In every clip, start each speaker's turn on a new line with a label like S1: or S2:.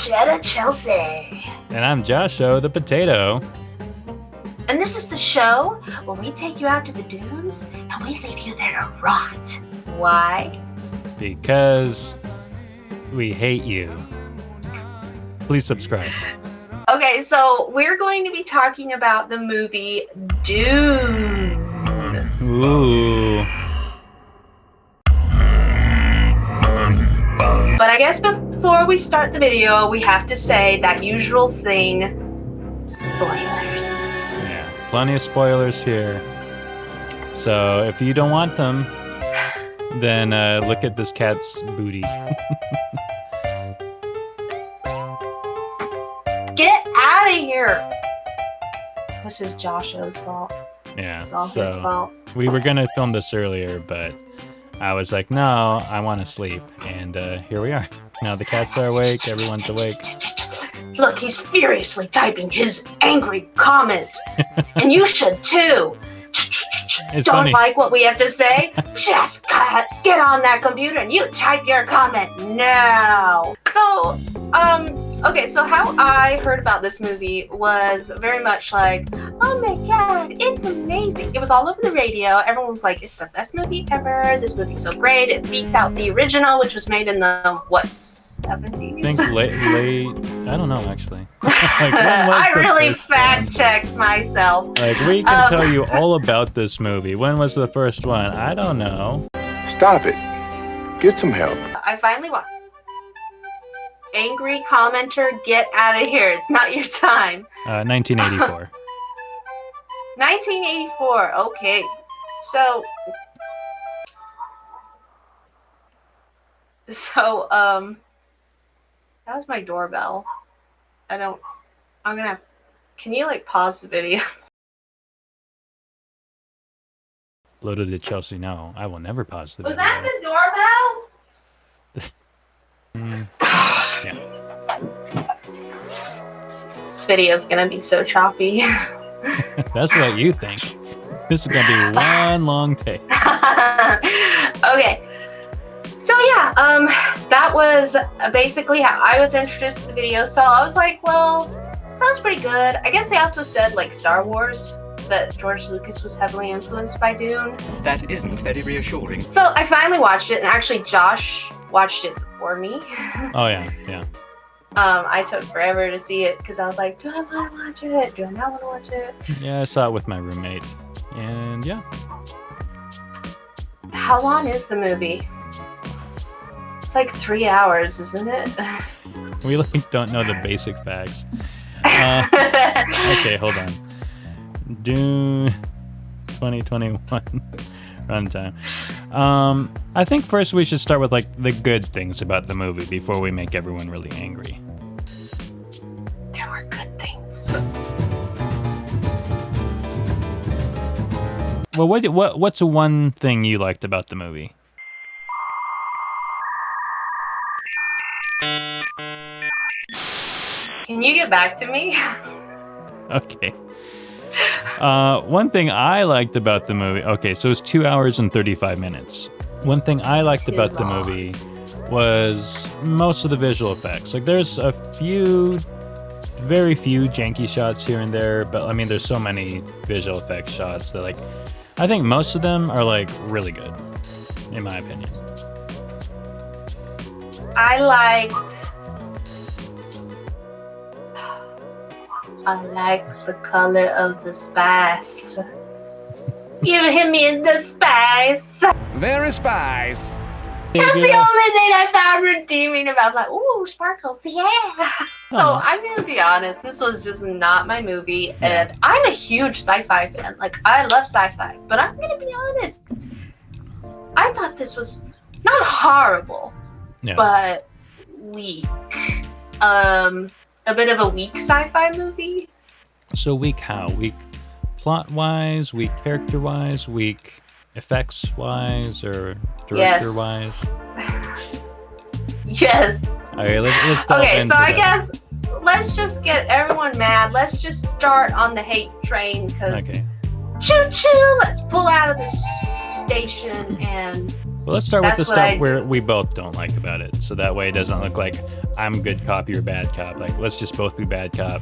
S1: Cheddar Chelsea.
S2: And I'm Joshua the Potato.
S1: And this is the show where we take you out to the dunes and we leave you there to rot. Why?
S2: Because we hate you. Please subscribe.
S1: Okay, so we're going to be talking about the movie DUNE.
S2: Ooh.
S1: But I guess before we start the video, we have to say that usual thing, spoilers.
S2: Yeah, plenty of spoilers here. So if you don't want them, then look at this cat's booty.
S1: Get out of here! This is Joshua's fault.
S2: Yeah,
S1: It's all his fault.
S2: we were gonna film this earlier, but I was like, no, I want to sleep, and here we are. Now the cats are awake, everyone's awake.
S1: Look, he's furiously typing his angry comment. And you should too.
S2: It's
S1: Don't
S2: funny.
S1: like what we have to say? Just get on that computer and you type your comment now. So, okay, so how I heard about this movie was very much like, oh my god, it's amazing. It was all over the radio. Everyone was like, it's the best movie ever. This movie's so great. It beats out the original, which was made in the, what, 70s?
S2: I think late, I don't know actually. Like, when was
S1: I
S2: the
S1: really
S2: first
S1: fact-checked myself.
S2: one? Like, we can tell you all about this movie. When was the first one? I don't know.
S3: Stop it. Get some help.
S1: I finally won. Angry commenter, get out of here. It's not your time.
S2: 1984.
S1: 1984. Okay. So, that was my doorbell. I'm gonna, can you like pause the video?
S2: Little did Chelsea know, I will never pause the
S1: Was
S2: video.
S1: that the doorbell?
S2: Yeah.
S1: This video's gonna be so choppy.
S2: That's what you think. This is gonna be one long take.
S1: Okay. So yeah, that was basically how I was introduced to the video. So I was like, well, sounds pretty good. I guess they also said like Star Wars, that George Lucas was heavily influenced by Dune.
S4: That isn't very reassuring.
S1: So I finally watched it, and actually Josh watched it before me.
S2: Oh yeah, yeah.
S1: I took forever to see it because I was like, do I want to watch it? Do I not want to watch it?
S2: Yeah, I saw it with my roommate. And yeah.
S1: How long is the movie? It's like 3 hours, isn't it?
S2: We like don't know the basic facts. Okay, hold on. Dune 2021 runtime. I think first we should start with like the good things about the movie before we make everyone really angry.
S1: There were good things.
S2: Well, what's one thing you liked about the movie?
S1: Can you get back to me?
S2: Okay. One thing I liked about the movie, okay, so it's 2 hours and 35 minutes. One thing I liked about the movie was most of the visual effects. Like, there's a few, very few janky shots here and there, but I mean, there's so many visual effects shots that, like, I think most of them are, like, really good, in my opinion.
S1: I liked the color of the spice. You hit me in the spice.
S4: Very spice.
S1: That's the only thing I found redeeming about, like, ooh, sparkles, yeah. So I'm gonna be honest, this was just not my movie, and I'm a huge sci-fi fan. Like, I love sci-fi, but I'm gonna be honest. I thought this was not horrible, but weak. A bit of a weak sci-fi movie.
S2: So weak how? Weak plot-wise, weak character-wise, weak effects-wise, or director-wise?
S1: Yes.
S2: Alright, let's delve
S1: Okay,
S2: into
S1: so I
S2: that.
S1: guess let's just get everyone mad. Let's just start on the hate train, because
S2: Okay.
S1: choo-choo, let's pull out of this station and
S2: Well, let's start with the
S1: That's what I
S2: stuff where
S1: do.
S2: we both don't like about it, so that way it doesn't look like I'm good cop, you're bad cop. Like, let's just both be bad cop.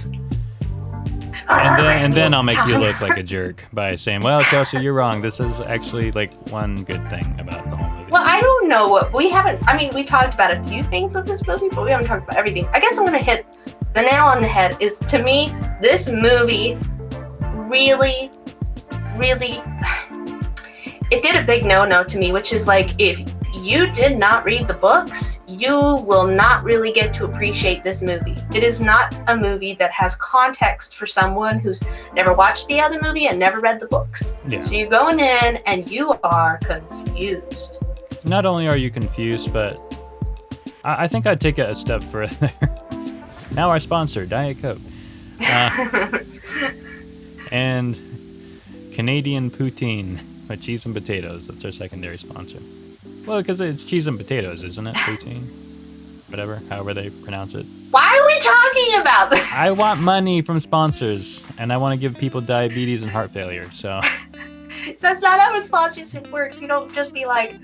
S2: And then I'll make you look like a jerk by saying, well, Chelsea, you're wrong. This is actually like one good thing about the whole movie.
S1: Well, I don't know what we haven't. I mean, we talked about a few things with this movie, but we haven't talked about everything. I guess I'm gonna hit the nail on the head. Is to me, this movie really, really, it did a big no-no to me, which is like, if you did not read the books, you will not really get to appreciate this movie. It is not a movie that has context for someone who's never watched the other movie and never read the books.
S2: Yeah.
S1: So you're going in and you are confused.
S2: Not only are you confused, but I think I'd take it a step further. Now our sponsor, Diet Coke. And Canadian poutine with cheese and potatoes. That's our secondary sponsor. Well, because it's cheese and potatoes, isn't it? Poutine? Whatever, however they pronounce it.
S1: Why are we talking about this?
S2: I want money from sponsors, and I want to give people diabetes and heart failure, so...
S1: That's not how a sponsorship works. You don't just be like,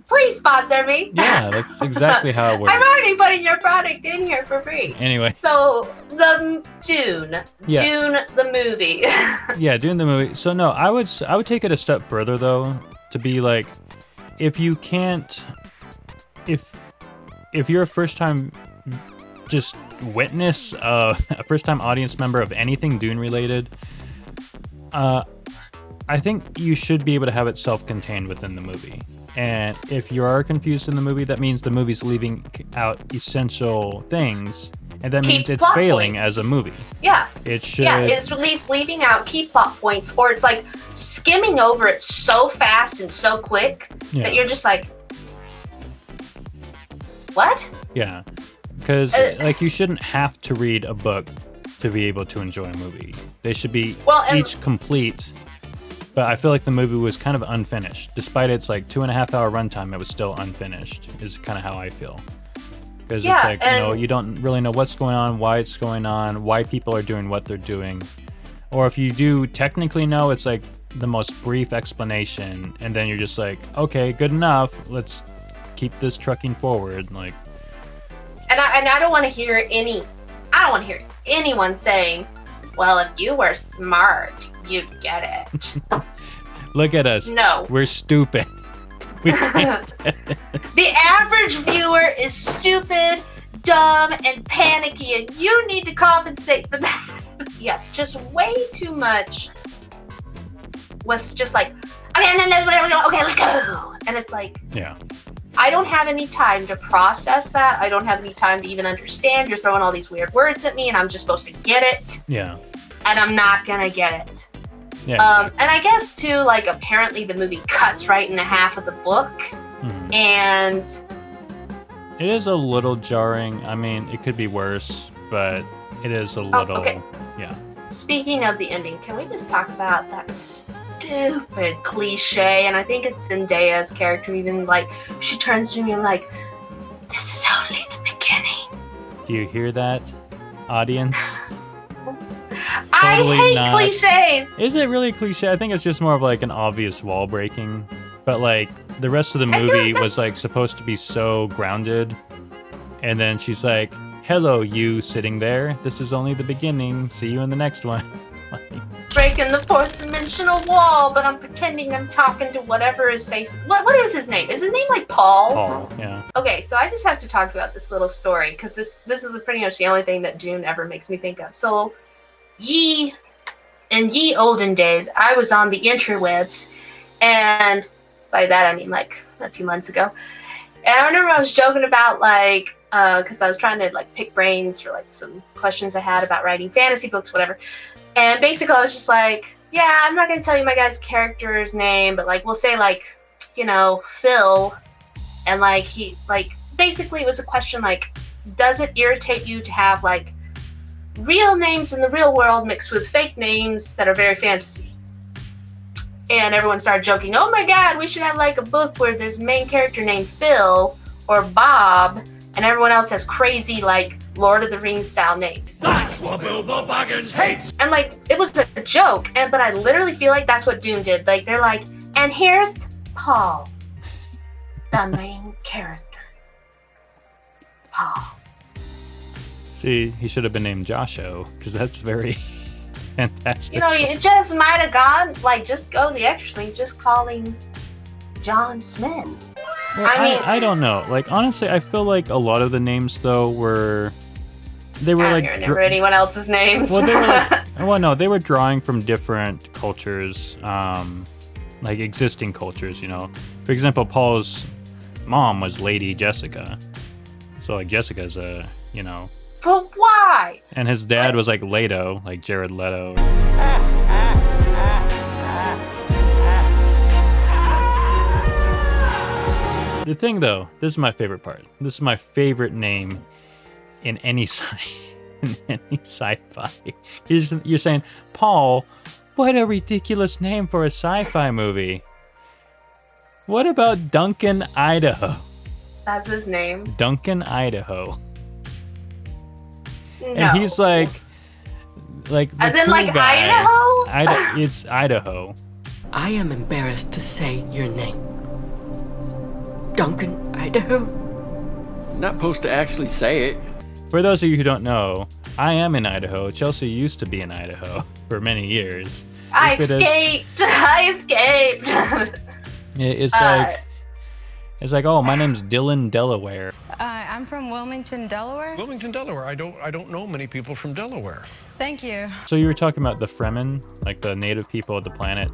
S1: please sponsor me.
S2: Yeah, that's exactly how it works.
S1: I'm already putting your product in here for free.
S2: Anyway.
S1: So, the Dune.
S2: Yeah.
S1: Dune, the movie.
S2: Yeah, doing the movie. So no, I would take it a step further though, to be like, if you can't, if you're a first time just witness, a first time audience member of anything Dune related, I think you should be able to have it self-contained within the movie. And if you are confused in the movie, that means the movie's leaving out essential things, and that means it's
S1: plot
S2: failing
S1: points.
S2: as a movie.
S1: Yeah.
S2: It should.
S1: Yeah, it's at least leaving out key plot points, or it's like skimming over it so fast and so quick that you're just like, what?
S2: Yeah, because like you shouldn't have to read a book to be able to enjoy a movie. They should be each complete. But I feel like the movie was kind of unfinished. Despite its like 2.5 hour runtime, it was still unfinished, is kind of how I feel. Because it's like, you know, you don't really know what's going on, why it's going on, why people are doing what they're doing. Or if you do technically know, it's like the most brief explanation, and then you're just like, okay, good enough, let's keep this trucking forward. Like,
S1: and I don't want to hear anyone saying, well, if you were smart, you'd get it.
S2: Look at us.
S1: No.
S2: We're stupid. We can't get it.
S1: The average viewer is stupid, dumb, and panicky, and you need to compensate for that. Yes, just way too much was just like, okay, let's go. And it's like,
S2: yeah.
S1: I don't have any time to process that. I don't have any time to even understand. You're throwing all these weird words at me, and I'm just supposed to get it.
S2: Yeah.
S1: And I'm not gonna get it.
S2: Yeah.
S1: And I guess too, like, apparently the movie cuts right in half of the book, and
S2: it is a little jarring. I mean, it could be worse, but it is a little.
S1: Okay.
S2: Yeah.
S1: Speaking of the ending, can we just talk about that stupid cliche? And I think it's Zendaya's character, even like she turns to me and like, "This is only the beginning."
S2: Do you hear that, audience?
S1: Totally I hate cliches.
S2: Is it really cliche? I think it's just more of like an obvious wall breaking. But like the rest of the movie was like supposed to be so grounded, and then she's like, "Hello, you sitting there. This is only the beginning. See you in the next one."
S1: Breaking the fourth dimensional wall, but I'm pretending I'm talking to whatever his face. What is his name? Is his name like Paul?
S2: Paul, yeah.
S1: Okay, so I just have to talk about this little story because this is pretty much the only thing that Dune ever makes me think of. So, in ye olden days, I was on the interwebs, and by that I mean like a few months ago. And I remember I was joking about like, because I was trying to like pick brains for like some questions I had about writing fantasy books, whatever. And basically I was just like, yeah, I'm not going to tell you my guy's character's name, but like we'll say like, you know, Phil. And like he, like basically it was a question like, does it irritate you to have like real names in the real world mixed with fake names that are very fantasy? And everyone started joking, oh my god, we should have like a book where there's a main character named Phil or Bob, and everyone else has crazy like Lord of the Rings style names.
S4: That's what Bilbo Baggins hates!
S1: And like, it was a joke, but I literally feel like that's what Dune did. Like, they're like, and here's Paul. the main character. Paul.
S2: See, he should have been named Josho, because that's very fantastic.
S1: You know, you just might have gone, like, just go the extra length, just calling John Smith.
S2: Well,
S1: I mean,
S2: I don't know. Like, honestly, I feel like a lot of the names, though, they were
S1: I
S2: like...
S1: don't remember anyone else's names.
S2: Well, they were like... Well, no, they were drawing from different cultures, like existing cultures, you know. For example, Paul's mom was Lady Jessica. So, like, Jessica's a, you know...
S1: But why?
S2: And his dad was like Leto, like Jared Leto. The thing, though, this is my favorite part. This is my favorite name in any sci-fi. You're saying, Paul, what a ridiculous name for a sci-fi movie. What about Duncan, Idaho?
S1: That's his name.
S2: Duncan, Idaho.
S1: No.
S2: And he's like the
S1: as in,
S2: cool
S1: like,
S2: guy.
S1: Idaho?
S2: It's Idaho.
S5: I am embarrassed to say your name. Duncan, Idaho?
S6: You're not supposed to actually say it.
S2: For those of you who don't know, I am in Idaho. Chelsea used to be in Idaho for many years.
S1: I escaped.
S2: It's like, oh, my name's Dylan Delaware.
S7: I'm from Wilmington, Delaware.
S8: Wilmington, Delaware. I don't know many people from Delaware.
S7: Thank you.
S2: So you were talking about the Fremen, like the native people of the planet.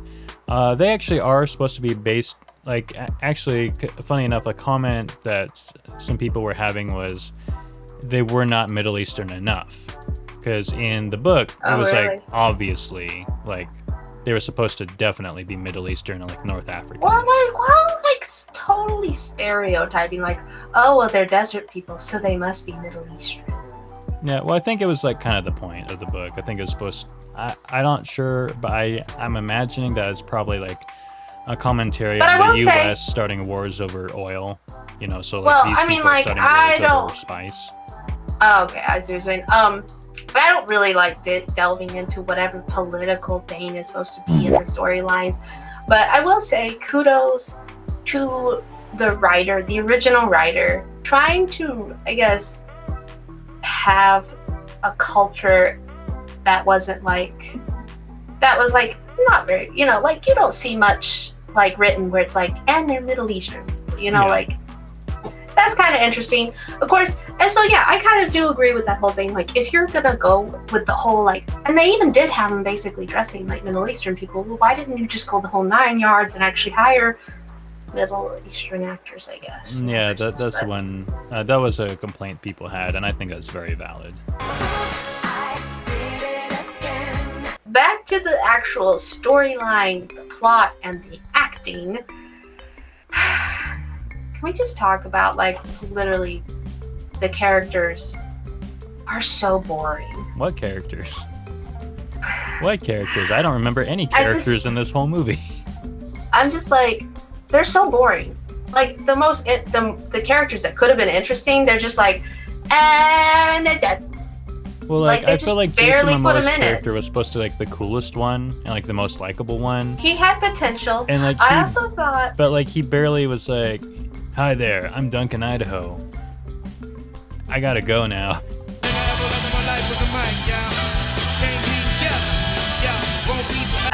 S2: They actually are supposed to be based, like, actually, funny enough, a comment that some people were having was they were not Middle Eastern enough. Because in the book, it was
S1: really?
S2: like, obviously, like, they were supposed to definitely be Middle Eastern, like North African.
S1: Well, like totally stereotyping, like, oh, well, they're desert people, so they must be Middle Eastern.
S2: Yeah, well, I think it was like kind of the point of the book. I think it was supposed. I'm not sure, but I'm imagining that it's probably like a commentary on the U.S. starting wars over oil. You know, so like
S1: well,
S2: these
S1: I mean,
S2: people are
S1: like,
S2: starting
S1: I
S2: wars
S1: don't.
S2: over spice.
S1: Oh, okay, I see what you're saying. But I don't really like delving into whatever political vein is supposed to be in the storylines. But I will say kudos to the writer, the original writer, trying to, I guess, have a culture that was like not very, you know, like you don't see much like written where it's like, and they're Middle Eastern people, you know, like that's kind of interesting, of course. And so yeah, I kind of do agree with that whole thing. Like, if you're gonna go with the whole, like, and they even did have them basically dressing like Middle Eastern people, well, why didn't you just go the whole 9 yards and actually hire Middle Eastern actors, I guess?
S2: Yeah, that's the one. That was a complaint people had, and I think that's very valid.
S1: Back to the actual storyline, the plot, and the acting. Can we just talk about, like, literally the characters are so boring.
S2: What characters? What characters? I don't remember any characters in this whole movie.
S1: I'm just like, they're so boring. Like, the characters that could have been interesting, they're just like, and they're dead.
S2: Well, like I feel like Jason Momoa's
S1: character
S2: character was supposed to be like the coolest one and like the most likable one.
S1: He had potential.
S2: And like
S1: I also thought,
S2: but like he barely was like, "Hi there, I'm Duncan, Idaho. I gotta go now."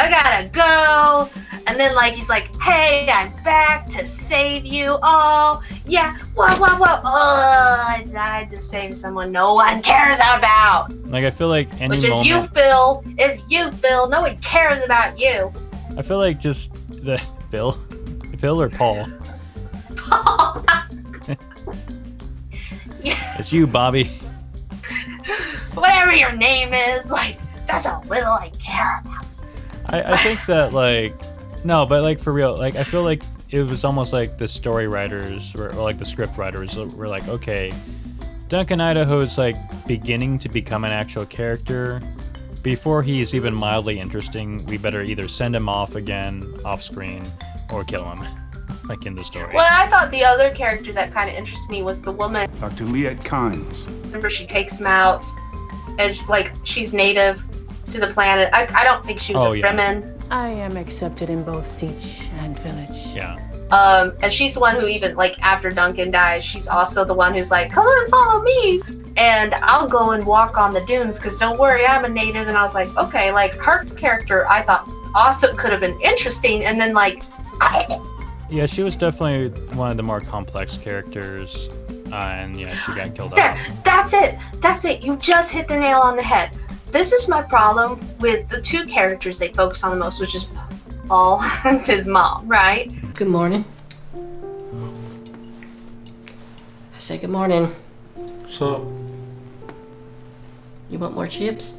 S1: I gotta go. And then, like, he's like, hey, I'm back to save you all. Yeah, whoa. Oh, I died to save someone no one cares about.
S2: Like, I feel like any
S1: Which
S2: moment...
S1: is you, Phil. It's you, Phil. No one cares about you.
S2: I feel like just the... Phil or Paul?
S1: Paul. Yes.
S2: It's you, Bobby.
S1: Whatever your name is, like, that's how little I care about.
S2: I think that, like... No, but like for real, like I feel like it was almost like the story writers or like the script writers were like, okay, Duncan Idaho is like beginning to become an actual character. Before he's even mildly interesting, we better either send him off again, off screen, or kill him, like in the story.
S1: Well, I thought the other character that kind of interested me was the woman.
S3: Dr. Liette Kynes.
S1: Remember, she takes him out, and like she's native to the planet. I don't think she was a Fremen.
S5: I am accepted in both siege and village.
S2: Yeah.
S1: And she's the one who even, like, after Duncan dies, she's also the one who's like, come on, follow me. And I'll go and walk on the dunes because don't worry, I'm a native. And I was like, okay, like her character I thought also could have been interesting. And then like,
S2: Yeah, she was definitely one of the more complex characters. And yeah, she got killed
S1: there,
S2: off.
S1: that's it. You just hit the nail on the head. This is my problem with the two characters they focus on the most, which is Paul and his mom, right?
S5: Good morning. I say good morning.
S9: So,
S5: You want more chips?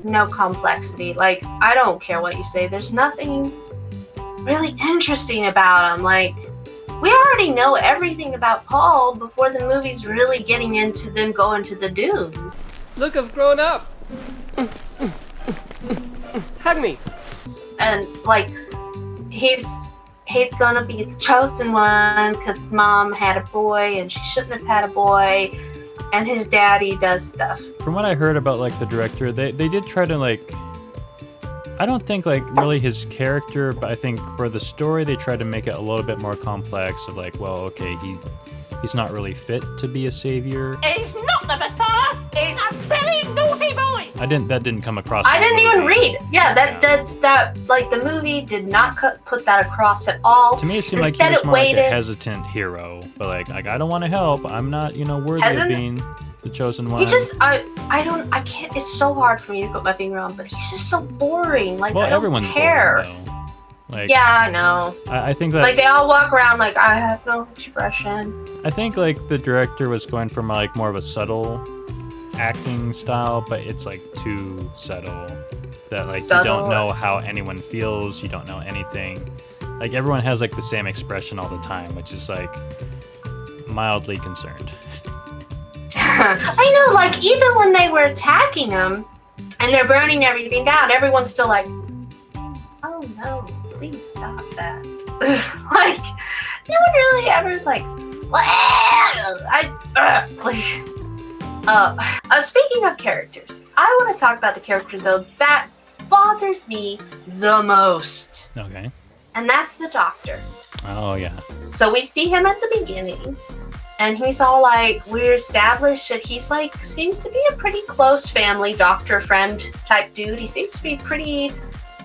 S1: No complexity. Like, I don't care what you say. There's nothing really interesting about him. Like, we already know everything about Paul before the movie's really getting into them going to the dunes.
S5: Look, I've grown up. Hug me.
S1: And like, he's gonna be the chosen one because mom had a boy and she shouldn't have had a boy, and his daddy does stuff.
S2: From what I heard about like the director, they did try to like, I don't think like really his character, but I think for the story they tried to make it a little bit more complex of like, well, okay, he's not really fit to be a savior.
S10: He's not the Messiah. He's a very naughty boy.
S2: That didn't come across.
S1: I
S2: in the
S1: didn't even
S2: movie.
S1: read. Yeah, that like the movie did not put that across at all.
S2: To me, it seemed
S1: Instead,
S2: like he was more like a
S1: waited.
S2: hesitant hero, but like I don't want to help. I'm not, worthy
S1: Hesitant?
S2: of being the chosen one.
S1: He just, I can't. It's so hard for me to put my finger on, but he's just so boring. Like,
S2: well,
S1: I don't
S2: everyone's
S1: care.
S2: boring, though. Like,
S1: Yeah, I know.
S2: I think that
S1: Like they all walk around like I have no expression.
S2: I think like the director was going for like more of a subtle acting style, but it's like too subtle that like you don't know how anyone feels, you don't know anything. Like everyone has like the same expression all the time, which is like mildly concerned.
S1: I know, like even when they were attacking him and they're burning everything down, everyone's still like, oh no, please stop that. Like no one really ever is like, speaking of characters, I want to talk about the character though that bothers me the most,
S2: Okay.
S1: and that's the doctor.
S2: Oh yeah.
S1: So we see him at the beginning, and he's all like, we're established that he's like, seems to be a pretty close family doctor friend type dude. He seems to be pretty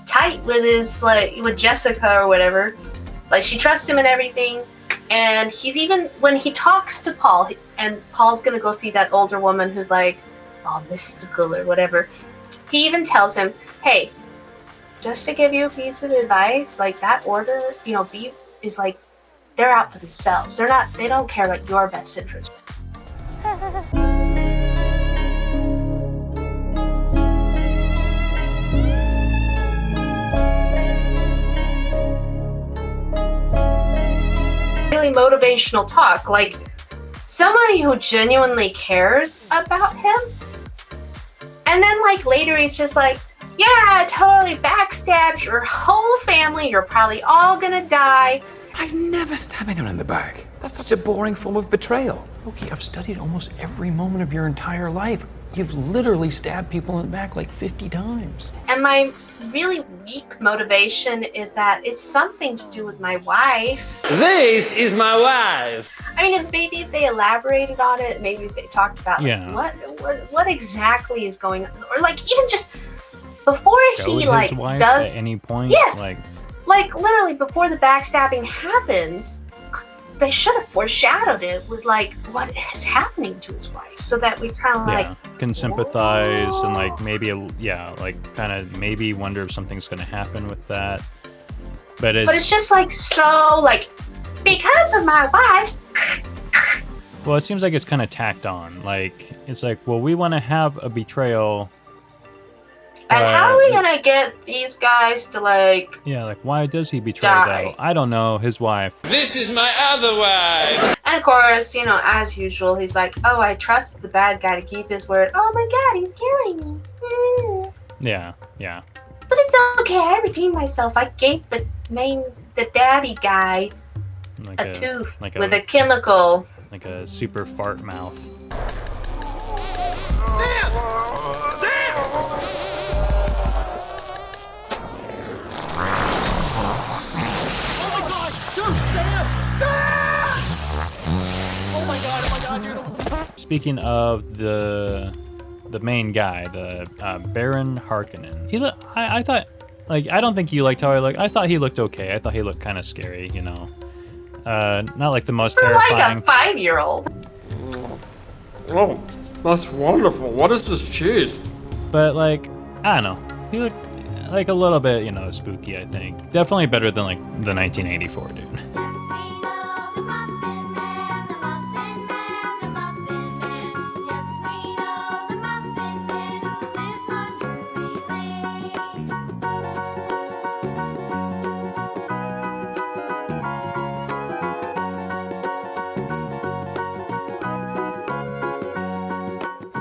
S1: tight with his, like, with Jessica or whatever. Like, she trusts him and everything. And he's even, when he talks to Paul, and Paul's gonna go see that older woman who's like, oh, mystical or whatever. He even tells him, hey, just to give you a piece of advice, like that order, beef is like, they're out for themselves. They don't care about your best interest. Really motivational talk, like somebody who genuinely cares about him. And then like later he's just like, yeah, I totally backstabbed your whole family. You're probably all gonna die.
S11: I'd never stab anyone in the back. That's such a boring form of betrayal. Okay, I've studied almost every moment of your entire life. You've literally stabbed people in the back like 50 times.
S1: And my really weak motivation is that it's something to do with my wife.
S4: This is my wife.
S1: I mean, if they elaborated on it, maybe if they talked about like, what exactly is going on, or like even just before
S2: Showed
S1: he like
S2: his wife
S1: does
S2: at any point.
S1: Yes.
S2: Like
S1: literally before the backstabbing happens, they should have foreshadowed it with like what is happening to his wife, so that we kind of like
S2: can sympathize and like maybe like kind of maybe wonder if something's gonna happen with that. But it's
S1: just like so like because of my wife.
S2: Well, it seems like it's kind of tacked on. Like it's like, well, we want to have a betrayal.
S1: And how are we gonna get these guys to like?
S2: Yeah, like why does he betray
S1: die?
S2: though? I don't know. His wife.
S4: This is my other wife.
S1: And of course, as usual, he's like, "Oh, I trust the bad guy to keep his word." Oh my God, he's killing me.
S2: Yeah.
S1: But it's okay. I redeemed myself. I gave the daddy guy
S2: Like
S1: a tooth
S2: like
S1: with a chemical.
S2: Like a super fart mouth. Speaking of the main guy, the Baron Harkonnen, I thought, like, I don't think you liked how I looked. I thought he looked okay. I thought he looked kind of scary, you know. Not like the most terrifying.
S1: Like a 5-year-old.
S6: Oh, that's wonderful. What is this cheese?
S2: But, like, I don't know. He looked like a little bit, you know, spooky, I think. Definitely better than, like, the 1984 Dune.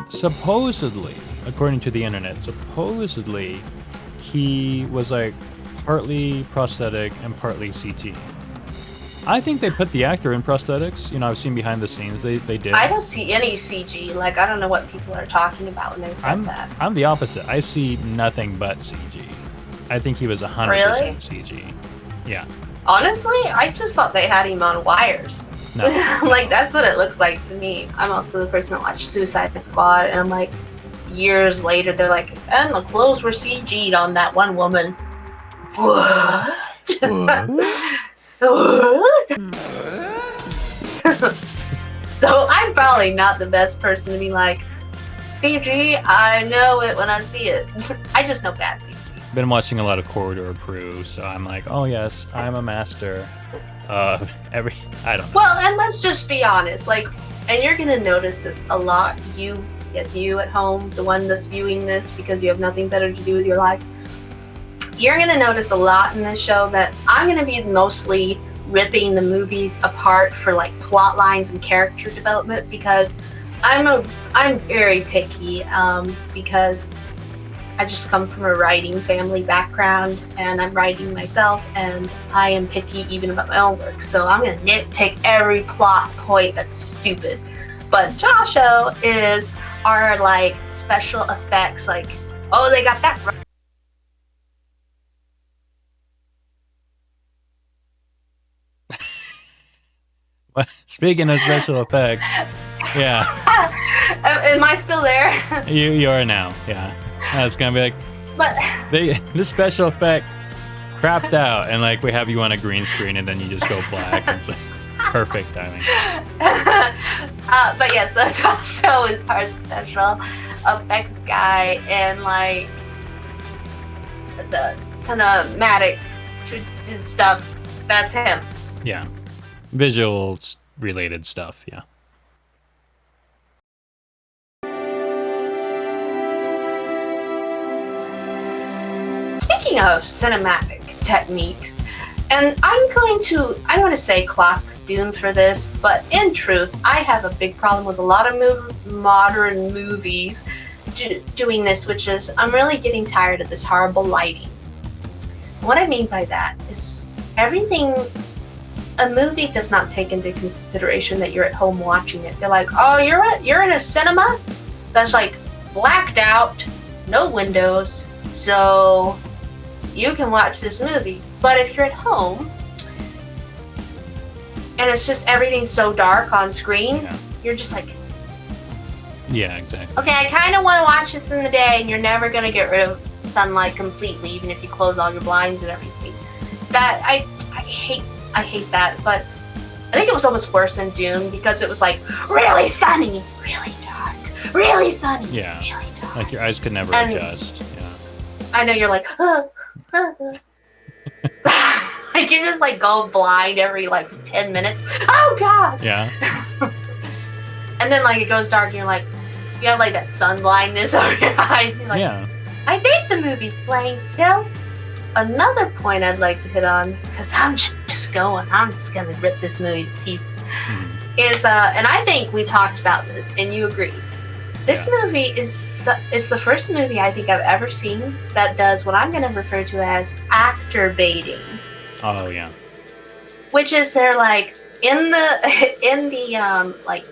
S2: Supposedly, according to the internet, supposedly he was like partly prosthetic and partly CG. I think they put the actor in prosthetics. You know, I've seen behind the scenes they did.
S1: I don't see any CG. Like, I don't know what people are talking about when they said that.
S2: I'm the opposite. I see nothing but CG. I think he was 100%
S1: Really?
S2: CG. Yeah.
S1: Honestly, I just thought they had him on wires.
S2: No.
S1: Like, that's what it looks like to me. I'm also the person that watched Suicide Squad, and I'm like, years later, they're like, and the clothes were CG'd on that one woman. What? So I'm probably not the best person to be like, CG, I know it when I see it. I just know bad CG.
S2: Been watching a lot of Corridor Crew, so I'm like, oh yes, I'm a master. I don't know.
S1: Well, and let's just be honest, like, and you're gonna notice this a lot. You at home, the one that's viewing this because you have nothing better to do with your life. You're gonna notice a lot in this show that I'm gonna be mostly ripping the movies apart for like plot lines and character development because I'm very picky because I just come from a writing family background and I'm writing myself and I am picky even about my own work. So I'm going to nitpick every plot point that's stupid. But Joshua is our like special effects, like, oh, they got that right.
S2: Speaking of special effects, yeah.
S1: Am I still there?
S2: You are now, yeah. I was gonna be like,
S1: But
S2: this special effect crapped out, and like we have you on a green screen, and then you just go black. It's like perfect timing.
S1: But yeah, so Joshua is our special effects guy, and like the cinematic stuff. That's him.
S2: Yeah, visuals related stuff. Yeah.
S1: Speaking of cinematic techniques, and I want to say clock Dune for this, but in truth, I have a big problem with a lot of modern movies doing this, which is I'm really getting tired of this horrible lighting. What I mean by that is everything, a movie does not take into consideration that you're at home watching it. They're like, oh, you're in a cinema that's like blacked out, no windows, so you can watch this movie. But if you're at home and it's just everything's so dark on screen, you're just like,
S2: yeah, exactly.
S1: okay, I kind of want to watch this in the day, and you're never going to get rid of sunlight completely, even if you close all your blinds and everything. That I hate that, but I think it was almost worse in Dune because it was like really sunny, really dark, really sunny, really dark.
S2: Like your eyes could never adjust. Yeah.
S1: I know you're like, like you're just like go blind every like 10 minutes. Oh God.
S2: Yeah.
S1: And then like it goes dark and you're like, you have like that sun blindness over your eyes. You're like,
S2: yeah.
S1: I think the movie's playing still. Another point I'd like to hit on, because I'm just gonna rip this movie to pieces, is and I think we talked about this and you agree. This movie is the first movie I think I've ever seen that does what I'm going to refer to as actor baiting.
S2: Oh yeah.
S1: Which is they're like in the like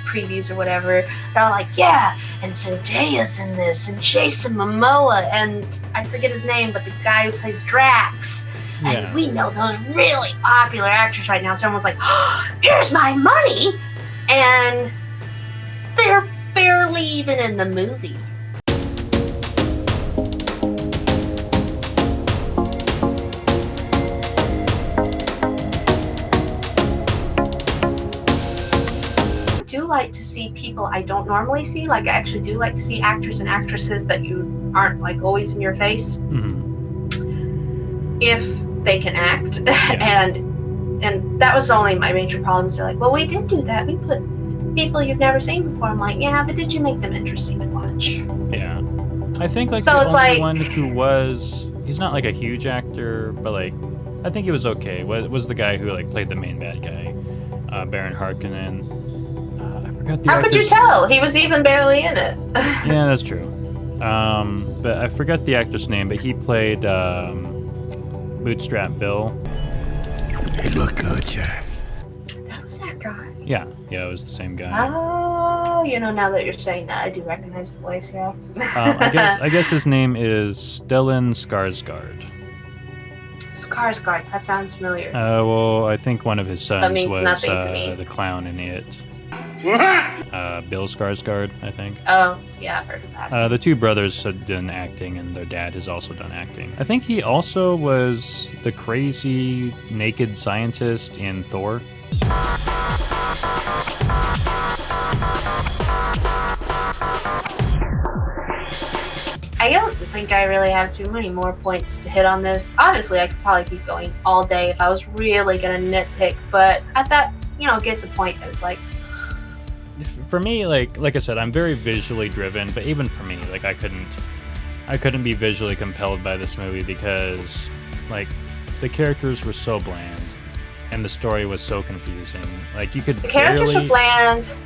S1: previews or whatever, they're all like, yeah, and Zendaya's in this, and Jason Momoa, and I forget his name, but the guy who plays Drax,
S2: Yeah.
S1: And we know those really popular actors right now. Someone's like, oh, here's my money. And they're barely even in the movie. I do like to see people I don't normally see. Like, I actually do like to see actors and actresses that you aren't like always in your face. If they can act. and that was only my major problems. They're like, well, we did do that. We put people you've never seen before. I'm like, yeah, but did you make them interesting to watch?
S2: Yeah. I think like
S1: so
S2: the
S1: it's
S2: only
S1: like,
S2: one who was, he's not like a huge actor, but like, I think he was okay. Was the guy who like played the main bad guy, Baron Harkonnen. I forgot the
S1: how could you
S2: actor's-
S1: tell? He was even barely in it.
S2: Yeah, that's true. But I forgot the actor's name, but he played Bootstrap Bill.
S3: You look good, Jack.
S1: That was that guy.
S2: Yeah, it was the same guy.
S1: Oh, now that you're saying that, I do recognize the voice, yeah.
S2: I guess his name is Stellan Skarsgård.
S1: Skarsgård, that sounds familiar.
S2: Well, I think one of his sons
S1: means
S2: was
S1: nothing to me.
S2: the clown in it. Bill Skarsgård, I think.
S1: Oh, yeah, I've heard of that.
S2: The two brothers had done acting, and their dad has also done acting. I think he also was the crazy naked scientist in Thor.
S1: I don't think I really have too many more points to hit on this. Honestly, I could probably keep going all day if I was really gonna nitpick, but at that, it gets a point that it's like,
S2: For me, like I said, I'm very visually driven, but even for me, like I couldn't be visually compelled by this movie because like the characters were so bland and the story was so confusing. Like you could
S1: the characters
S2: barely...
S1: were bland,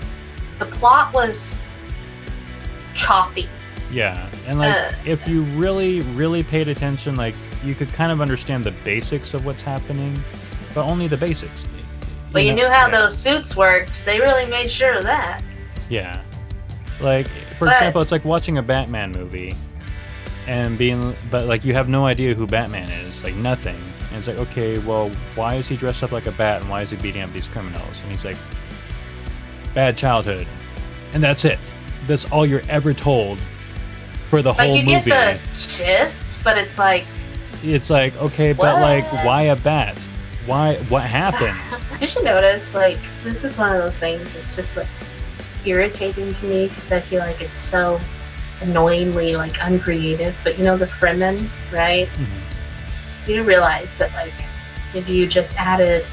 S1: the plot was choppy.
S2: Yeah, and like if you really, really paid attention, like you could kind of understand the basics of what's happening, but only the basics.
S1: But you knew how those suits worked. They really made sure of that.
S2: Yeah. Like, for example, it's like watching a Batman movie but like you have no idea who Batman is, like nothing. And it's like, okay, well, why is he dressed up like a bat and why is he beating up these criminals? And he's like, bad childhood. And that's it. That's all you're ever told for the whole movie.
S1: Like, you get the gist, but it's like...
S2: It's like, okay, but like, why a bat? What happened?
S1: Did you notice, like, this is one of those things, it's just, like, irritating to me, because I feel like it's so annoyingly, like, uncreative, but the Fremen, right? Mm-hmm. You realize that, like, if you just added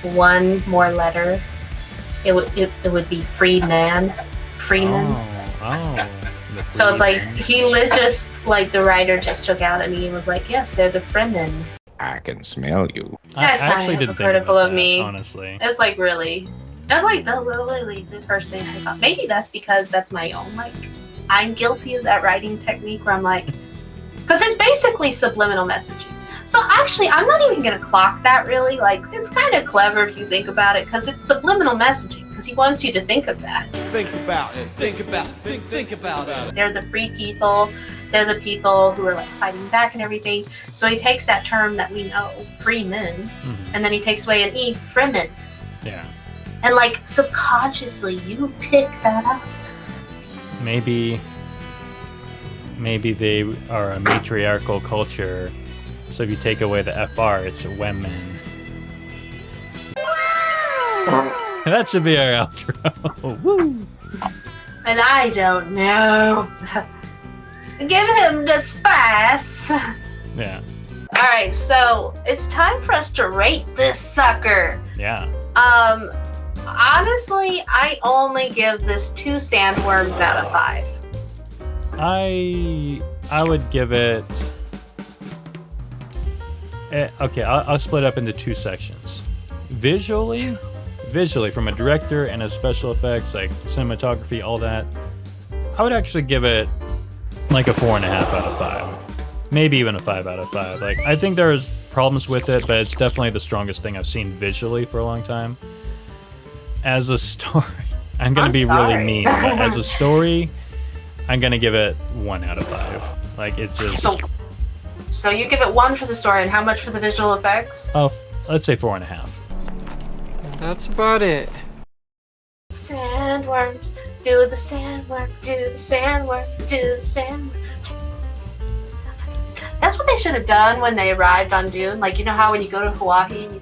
S1: one more letter, it would be Freeman.
S2: Oh.
S1: So it's like, the writer just took out and he was like, yes, they're the Fremen.
S3: I can smell you.
S2: I actually didn't think about that, honestly.
S1: It's like really, that's like literally the first thing I thought. Maybe that's because that's my own, like, I'm guilty of that writing technique where I'm like, because it's basically subliminal messaging. So actually, I'm not even gonna clock that really. Like, it's kind of clever if you think about it, because it's subliminal messaging, because he wants you to think of that.
S4: Think about it. Think about it.
S1: They're the free people. They're the people who are like fighting back and everything. So he takes that term that we know, free men, and then he takes away an E, Fremen.
S2: Yeah.
S1: And like subconsciously, you pick that up.
S2: Maybe they are a matriarchal culture. So if you take away the FR, it's women. That should be our outro. Woo!
S1: And I don't know. Give him the spice.
S2: Yeah.
S1: Alright, so it's time for us to rate this sucker.
S2: Yeah.
S1: Honestly, I only give this 2 sandworms out of 5.
S2: I would give it... Okay, I'll split up into 2 sections. Visually, from a director and a special effects, like cinematography, all that, I would actually give it like a 4.5 out of 5. Maybe even a 5 out of 5. Like, I think there's problems with it, but it's definitely the strongest thing I've seen visually for a long time. As a story, I'm gonna be really mean, but as a story, I'm gonna give it 1 out of 5. Like, it just...
S1: So you give it 1 for the story, and how much for the visual effects?
S2: Oh, let's say 4.5.
S5: That's about it.
S1: Sandworms, do the sandworm, do the sandworm, do the sandworm. That's what they should have done when they arrived on Dune. Like, you know how when you go to Hawaii and you